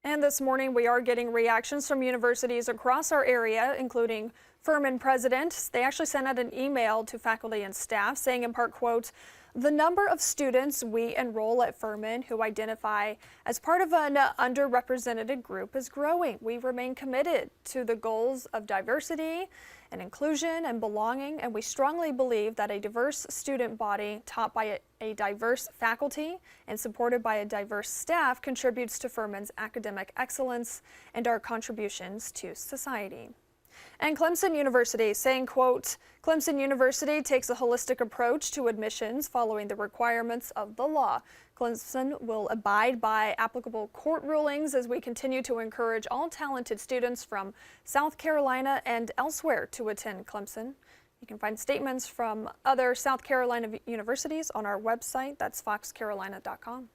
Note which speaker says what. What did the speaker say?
Speaker 1: And this morning, we are getting reactions from universities across our area, including Furman president. They actually sent out an email to faculty and staff saying in part, quote, "The number of students we enroll at Furman who identify as part of an underrepresented group is growing. We remain committed to the goals of diversity and inclusion and belonging, and we strongly believe that a diverse student body taught by a diverse faculty and supported by a diverse staff contributes to Furman's academic excellence and our contributions to society." And Clemson University saying, quote, "Clemson University takes a holistic approach to admissions following the requirements of the law. Clemson will abide by applicable court rulings as we continue to encourage all talented students from South Carolina and elsewhere to attend Clemson." You can find statements from other South Carolina universities on our website. That's foxcarolina.com.